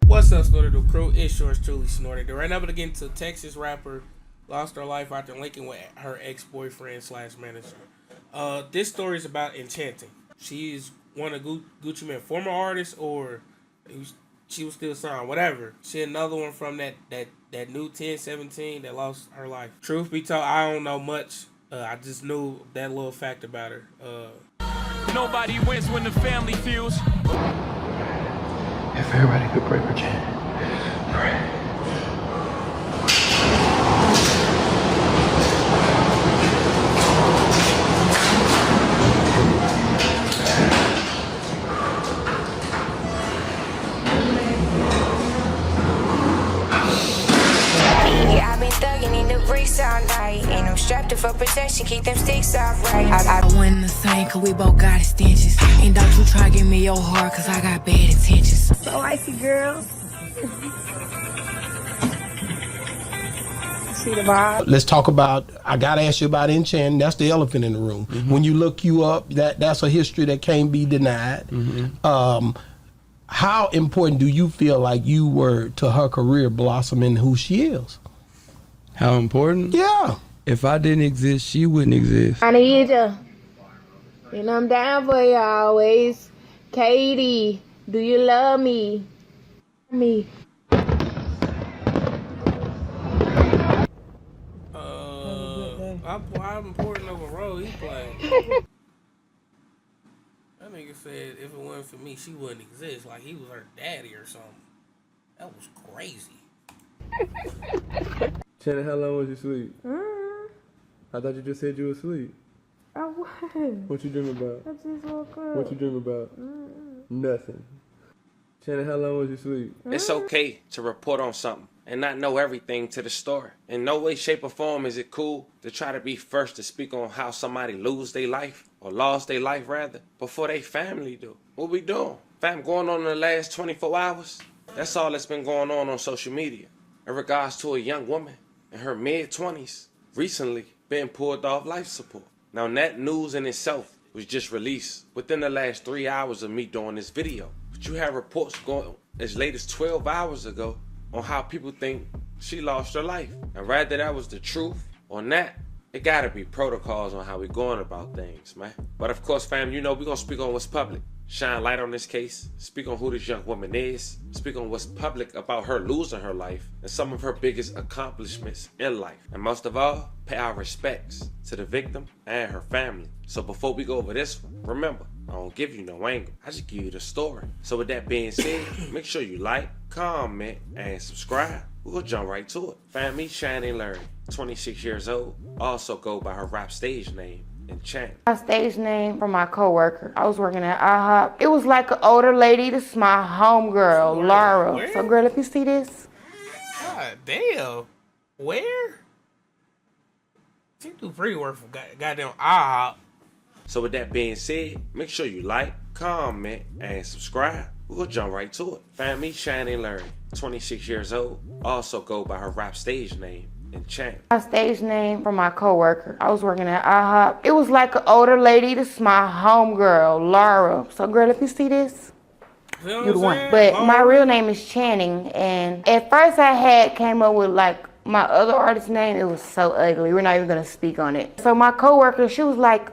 What's up, Snorter the crew? It's yours truly, Snorter. Right now, I'm gonna get into Texas rapper lost her life after linking with her ex-boyfriend slash manager. This story is about Enchanting. She's one of Gucci Mane's former artists, or she was still signed, whatever. She another one from that new 1017 that lost her life. Truth be told, I don't know much. I just knew that little fact about her. Nobody wins when the family feels. If everybody could pray for Jen, pray. I've been thugging in the bricks all night, and I'm strapped up for protection, keep them sticks off right. I win the same, cause we both got extensions. And don't you try to give me your heart, cause I got bad intentions. So icy, girls. See the vibe? Let's talk about, I gotta ask you about Enchanting. That's the elephant in the room. When you look you up, that's a history that can't be denied. How important do you feel like you were to her career blossoming who she is? How important? Yeah. If I didn't exist, she wouldn't exist. I need you. And I'm down for you always. Katie, do you love me? Me. How important of a role he played? That nigga said if it wasn't for me, she wouldn't exist. Like he was her daddy or something. That was crazy. Shannon, how long was you asleep? I thought you just said you were asleep. I was. What you dreaming about? I just woke up. What you dreaming about? Nothing. Shannon, how long was you asleep? It's okay to report on something and not know everything to the story. In no way, shape, or form is it cool to try to be first to speak on how somebody lose their life, or lost their life rather, before they family do. What we doing? Fam, going on in the last 24 hours? That's all that's been going on social media in regards to a young woman in her mid-20s recently being pulled off life support. Now that news in itself was just released within the last 3 hours of me doing this video. But you have reports going as late as 12 hours ago on how people think she lost her life. And rather that was the truth or not, it gotta be protocols on how we going about things, man. But of course, fam, you know we gonna speak on what's public. Shine light on this case, speak on who this young woman is, speak on what's public about her losing her life and some of her biggest accomplishments in life. And most of all, pay our respects to the victim and her family. So before we go over this one, remember, I don't give you no angle, I just give you the story. So with that being said, make sure you like, comment, and subscribe. We'll jump right to it. Fam, me, Shannon Larry, 26 years old, also go by her rap stage name, Enchanting. My stage name from my coworker. I was working at IHOP. It was like an older lady. This is my homegirl, Laura. Where? So, girl, if you see this. God damn. Where? She do pretty work for goddamn IHOP. So with that being said, make sure you like, comment, and subscribe. We'll jump right to it. Fam, me, Shannon Larry, 26 years old, also go by her rap stage name, Enchanting. My stage name from my coworker. I was working at IHOP. It was like an older lady. This is my homegirl, Laura. So, girl, if you see this, you the one. But my real name is Channing, and at first I came up with like my other artist name. It was so ugly. We're not even gonna speak on it. So my coworker, she was like,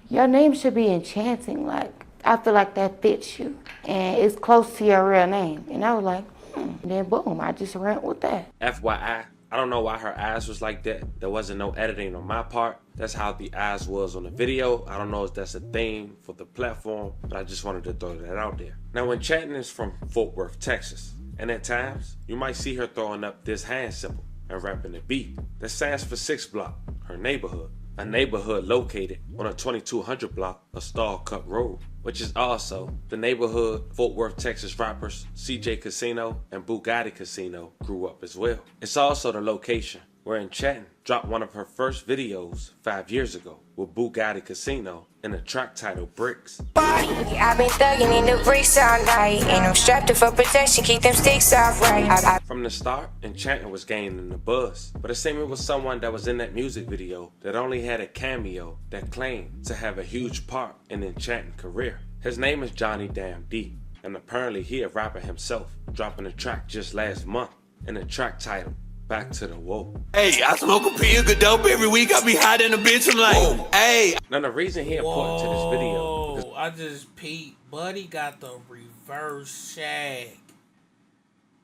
your name should be Enchanting. Like, I feel like that fits you, and it's close to your real name. And I was like, And then boom, I just ran with that. FYI, I don't know why her eyes was like that. There wasn't no editing on my part. That's how the eyes was on the video. I don't know if that's a thing for the platform, but I just wanted to throw that out there. Now, Enchanting is from Fort Worth, Texas. And at times, you might see her throwing up this hand symbol and rapping the beat. That stands for 6 Block, her neighborhood. A neighborhood located on a 2200 block of Stall Cup Road, which is also the neighborhood Fort Worth, Texas rappers CJ Casino and Bugatti Casino grew up as well. It's also the location where Enchanting dropped one of her first videos 5 years ago with Bugatti Casino in a track titled Bricks. I've been thugging in the bricks all night, and I'm strapped up for protection, keep them sticks off right. From the start, Enchanting was gaining the buzz, but it seemed it was someone that was in that music video that only had a cameo that claimed to have a huge part in Enchanting's career. His name is Johnny Damn D. And apparently he a rapper himself, dropping a track just last month, and the track title, Back to the Whoa. Hey, I smoke a pea of dope every week. I be hot in the bitch. I'm like, hey. Now the reason he important to this video is I just peeped. Buddy got the reverse shag.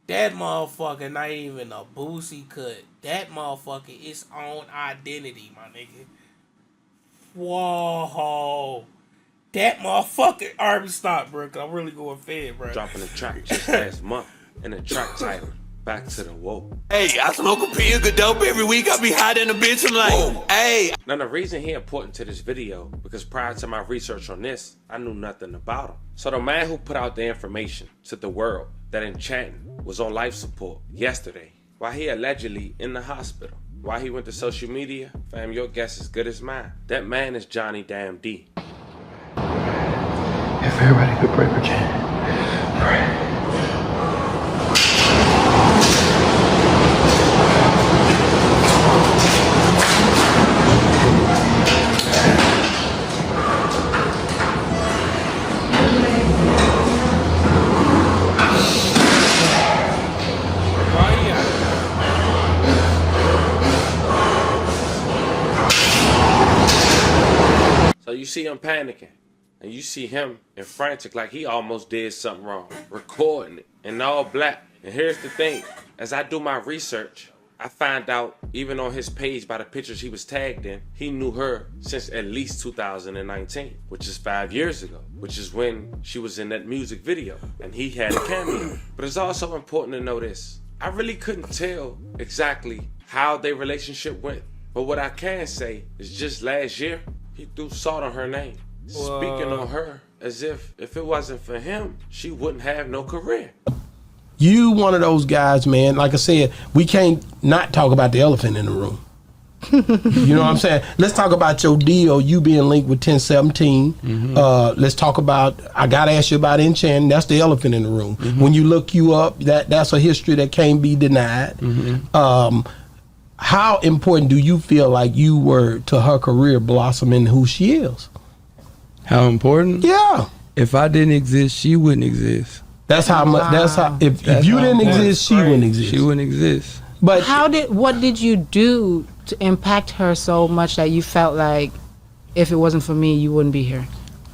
That motherfucker not even a Boosie cut. That motherfucker is own identity, my nigga. Whoa. That motherfucker. Alright, stop, bro, cause I'm really going fed, bro. dropping a track just last month, and the track title, Back to the Whoa. Hey, I smoke a pea of dope every week. I be hot in the bitch. I'm like, hey. Now the reason he important to this video, because prior to my research on this, I knew nothing about him. So the man who put out the information to the world that Enchanting was on life support yesterday, while he allegedly in the hospital, while he went to social media, fam, your guess is good as mine. That man is Johnny Damn D. If everybody could pray for Jen, pray. So you see him panicking, and you see him in frantic like he almost did something wrong, recording it in all black. And here's the thing, as I do my research, I find out even on his page by the pictures he was tagged in, he knew her since at least 2019, which is 5 years ago, which is when she was in that music video and he had a cameo. But it's also important to know this. I really couldn't tell exactly how their relationship went, but what I can say is just last year, he threw salt on her name, speaking on her as if it wasn't for him, she wouldn't have no career. You one of those guys, man. Like I said, we can't not talk about the elephant in the room. You know what I'm saying? Let's talk about your deal, you being linked with 1017. Mm-hmm. Let's talk about, I gotta ask you about Enchanting. That's the elephant in the room. Mm-hmm. When you look you up, that's a history that can't be denied. Mm-hmm. How important do you feel like you were to her career blossoming who she is? How important? Yeah. If I didn't exist, she wouldn't exist. That's how much. That's how. If you didn't exist, she wouldn't exist. She wouldn't exist. But what did you do to impact her so much that you felt like if it wasn't for me, you wouldn't be here?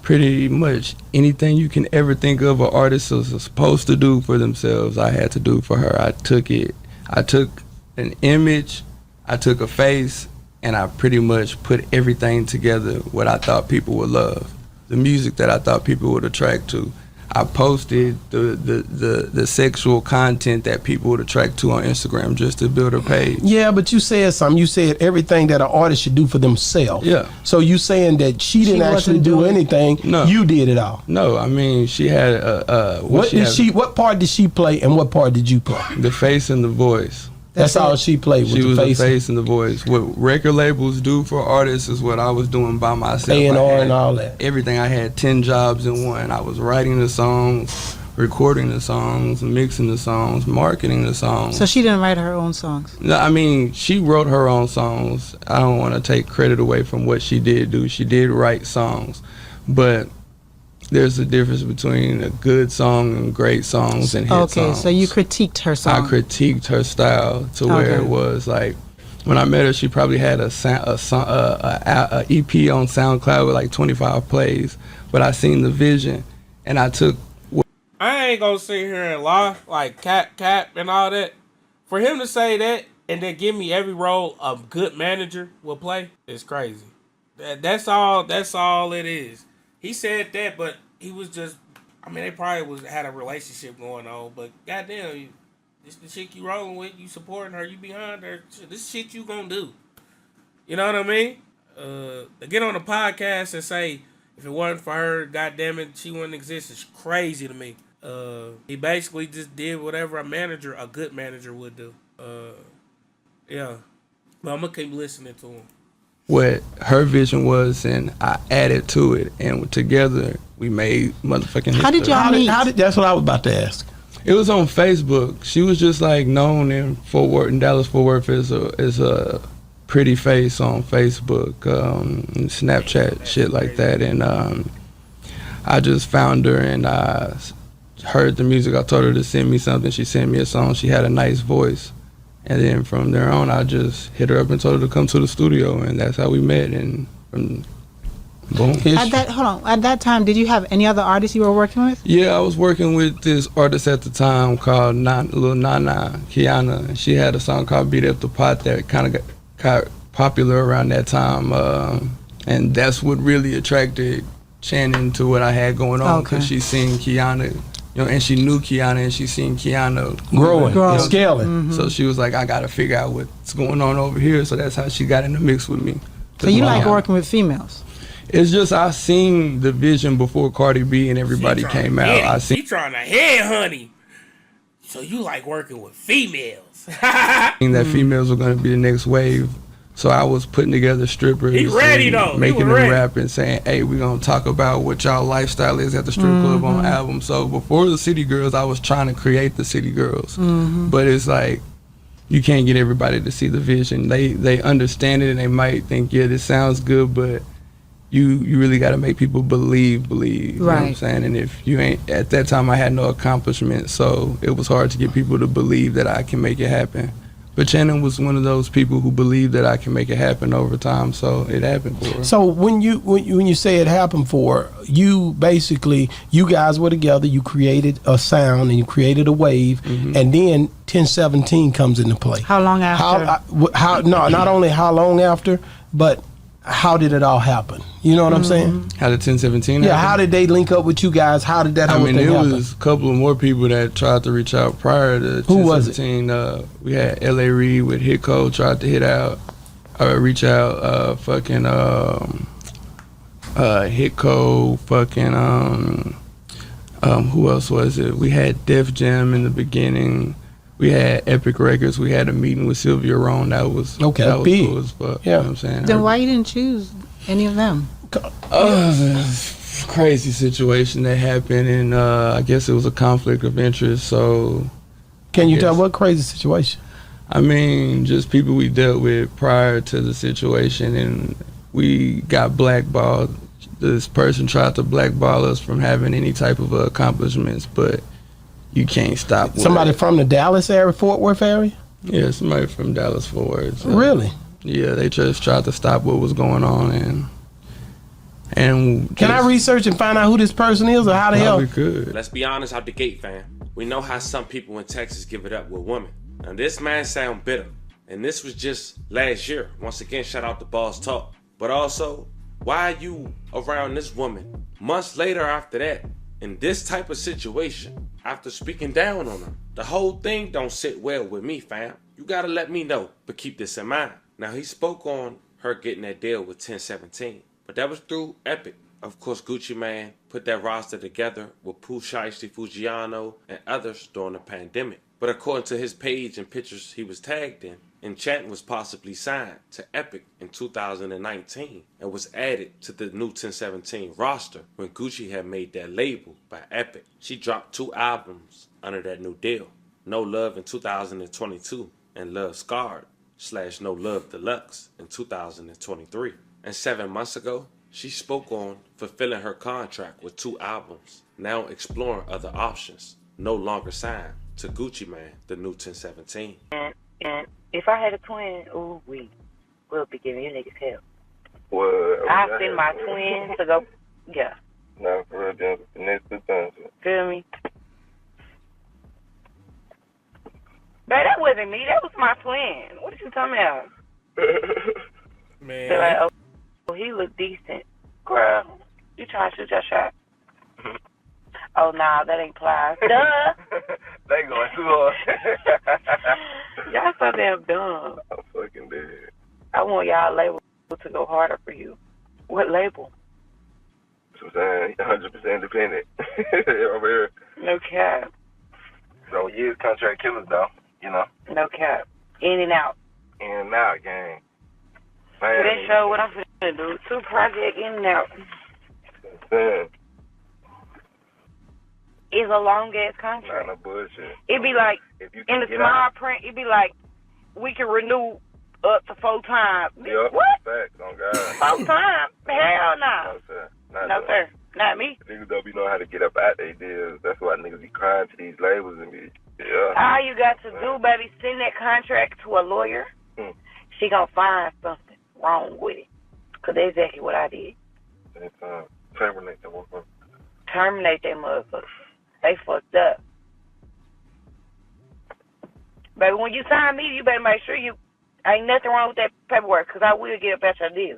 Pretty much anything you can ever think of an artist is supposed to do for themselves, I had to do for her. I took it. I took an image, I took a face, and I pretty much put everything together what I thought people would love. The music that I thought people would attract to. I posted the sexual content that people would attract to on Instagram just to build a page. Yeah, but you said something. You said everything that an artist should do for themselves. Yeah. So you saying that she didn't actually do anything? No. You did it all. No, I mean she had what part did she play and what part did you play? The face and the voice. That's all she played with. She was the face and the voice. What record labels do for artists is what I was doing by myself. A&R and all that. Everything. I had 10 jobs in one. I was writing the songs, recording the songs, mixing the songs, marketing the songs. So she didn't write her own songs? No, I mean, she wrote her own songs. I don't want to take credit away from what she did do. She did write songs. But there's a difference between a good song and great songs and hit songs. Okay, so you critiqued her song. I critiqued her style to where it was like, when I met her, she probably had a EP on SoundCloud with like 25 plays, but I seen the vision and I took. I ain't gonna sit here and lie like cap and all that. For him to say that and then give me every role a good manager will play is crazy. That's all it is. He said that, but he was just, I mean, they probably had a relationship going on, but goddamn, this the chick you rolling with, you supporting her, you behind her, this shit you gonna do. You know what I mean? To get on a podcast and say, if it wasn't for her, goddamn it, she wouldn't exist, is crazy to me. He basically just did whatever a good manager would do. Yeah. But I'm gonna keep listening to him. What her vision was, and I added to it, and together we made motherfucking history. How did y'all meet? That's what I was about to ask. It was on Facebook. She was just like known in Dallas Fort Worth as a pretty face on Facebook, and Snapchat, shit like that. And I just found her, and heard the music. I told her to send me something. She sent me a song. She had a nice voice. And then from there on, I just hit her up and told her to come to the studio, and that's how we met. And boom. At that time, did you have any other artists you were working with? Yeah, I was working with this artist at the time called Lil Nana, Kiana. She had a song called Beat Up the Pot that kind of got popular around that time. And that's what really attracted Channing to what I had going on, because she seen Kiana, and she knew Kiana, and she seen Kiana growing, scaling. So she was like, I gotta figure out what's going on over here. So that's how she got in the mix with me. So you like working with females? It's just I seen the vision before Cardi B and everybody came out. She trying to head, honey. So you like working with females? Seen that females were gonna be the next wave. So I was putting together strippers, making them rap and saying, hey, we're going to talk about what y'all lifestyle is at the strip club on album. So before the City Girls, I was trying to create the City Girls. But it's like, you can't get everybody to see the vision. They understand it and they might think, yeah, this sounds good, but you really got to make people believe, you know what I'm saying? And if you ain't, at that time I had no accomplishment, so it was hard to get people to believe that I can make it happen. But Channing was one of those people who believed that I can make it happen over time, so it happened for her. So when you say it happened for her, you guys were together, you created a sound and you created a wave, and then 1017 comes into play. How long after? Not only how long after, but how did it all happen? You know what I'm saying? How did 1017 happen? Yeah, how did they link up with you guys? How did that whole thing happen? There was a couple of more people that tried to reach out prior to 1017. Who was it? We had L.A. Reid with Hitco tried to reach out, Hitco, who else was it? We had Def Jam in the beginning. We had Epic Records. We had a meeting with Sylvia Rone. That was cool as fuck. Yeah. You know what I'm saying? Then why you didn't choose any of them? Crazy situation that happened, and I guess it was a conflict of interest. So, can you tell what crazy situation? I mean, just people we dealt with prior to the situation, and we got blackballed. This person tried to blackball us from having any type of accomplishments, but you can't stop. Somebody from the Dallas area, Fort Worth area? Yeah, somebody from Dallas, Fort Worth. Really? Yeah, they just tried to stop what was going on, and can I research and find out who this person is, or how the hell? We could. Let's be honest out the gate, fam. We know how some people in Texas give it up with women. Now this man sound bitter, and this was just last year. Once again, shout out to Boss Talk. But also, why are you around this woman months later after that in this type of situation after speaking down on her? The whole thing don't sit well with me, fam. You gotta let me know, but keep this in mind. Now he spoke on her getting that deal with 1017, but that was through Epic. Of course, Gucci Mane put that roster together with Pooh Shiesty, Fujiano, and others during the pandemic. But according to his page and pictures he was tagged in, Enchanting was possibly signed to Epic in 2019 and was added to the new 1017 roster when Gucci had made that label by Epic. She dropped 2 albums under that new deal, No Love in 2022 and Love Scarred / No Love Deluxe in 2023. And 7 months ago, she spoke on fulfilling her contract with 2 albums, now exploring other options, no longer signed to Gucci Mane, the new 1017. And if I had a twin, we'll be giving you niggas hell. Well, I send my twin to go, yeah. No, for real, then the next 2 times. Feel me? But that wasn't me. That was my twin. What are you talking about? Man. They're like, oh, he look decent. Girl, you trying to shoot your shot. Oh, nah, that ain't Plies. Duh. They going too hard. Y'all so damn dumb. I'm fucking dead. I want y'all label to go harder for you. What label? So I'm saying 100% independent. Over here. No cap. So years contract killers though, you know. No cap. In and out. In and out, gang. Man, that show what I'm finna do. 2 project in and out. Man. It's a long ass contract. Not no bullshit. It be like in the small print. It be like we can renew up to 4 times. Yep. What? Facts on God. 4 times? Hell no. No sir. No sir. Not me. Niggas don't be knowing how to get up out their deals. That's why niggas be crying to these labels and be, yeah. All you got to do, baby, send that contract to a lawyer. She gonna find something wrong with it. Because that's exactly what I did. Terminate that motherfucker. Terminate that motherfucker. They fucked up. Baby, when you sign me, you better make sure you ain't nothing wrong with that paperwork, because I will get up at your deal.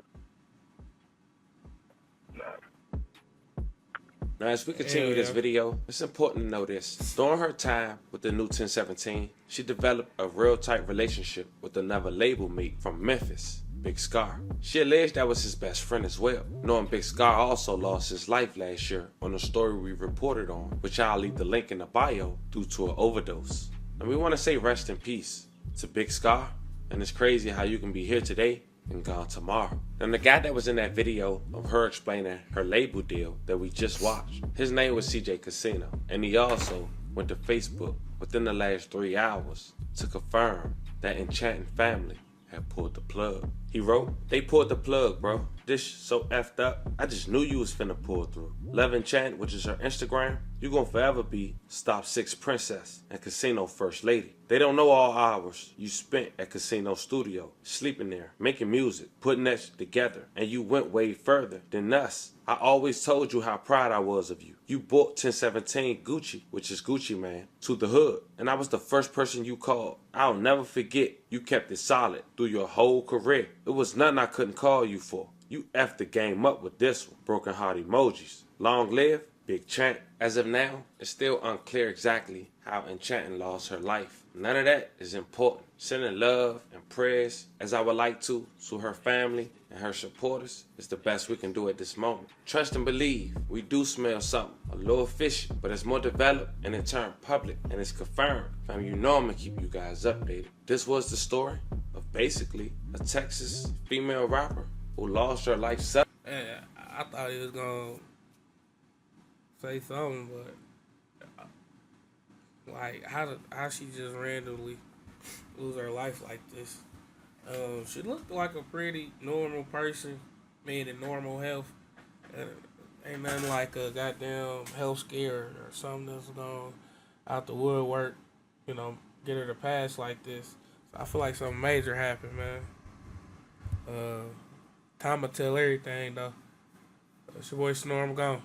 Now, as we continue this video, it's important to know this. During her time with the new 1017, she developed a real tight relationship with another label mate from Memphis, Big Scar. She alleged that was his best friend as well, knowing Big Scar also lost his life last year on a story we reported on, which I'll leave the link in the bio, due to an overdose. And we want to say rest in peace to Big Scar, and it's crazy how you can be here today and gone tomorrow. And the guy that was in that video of her explaining her label deal that we just watched, his name was CJ Casino, and he also went to Facebook within the last 3 hours to confirm that Enchanting family had pulled the plug. He wrote, "They pulled the plug, bro. This so effed up. I just knew you was finna pull through. Love Enchant, which is her Instagram, you gonna forever be Stop 6 Princess and Casino First Lady. They don't know all hours you spent at Casino Studio, sleeping there, making music, putting that shit together, and you went way further than us. I always told you how proud I was of you. You brought 1017 Gucci, which is Gucci Man, to the hood, and I was the first person you called. I'll never forget you kept it solid through your whole career. It was nothing I couldn't call you for. You effed the game up with this one. Broken heart emojis. Long live Big Chant." As of now, it's still unclear exactly how Enchanting lost her life. None of that is important. Sending love and prayers, as I would like to her family and her supporters, is the best we can do at this moment. Trust and believe, we do smell something a little fishy, but it's more developed and it turned public and it's confirmed. Fam, you know I'm gonna keep you guys updated. This was the story of basically a Texas female rapper who lost her life suddenly. Yeah, I thought he was gonna say something, but like how she just randomly lose her life like this. She looked like a pretty normal person, made in normal health. Ain't nothing like a goddamn health scare or something that's going out the woodwork, get her to pass like this. So I feel like something major happened, man. Time will tell everything, though. It's your boy Snorm gone.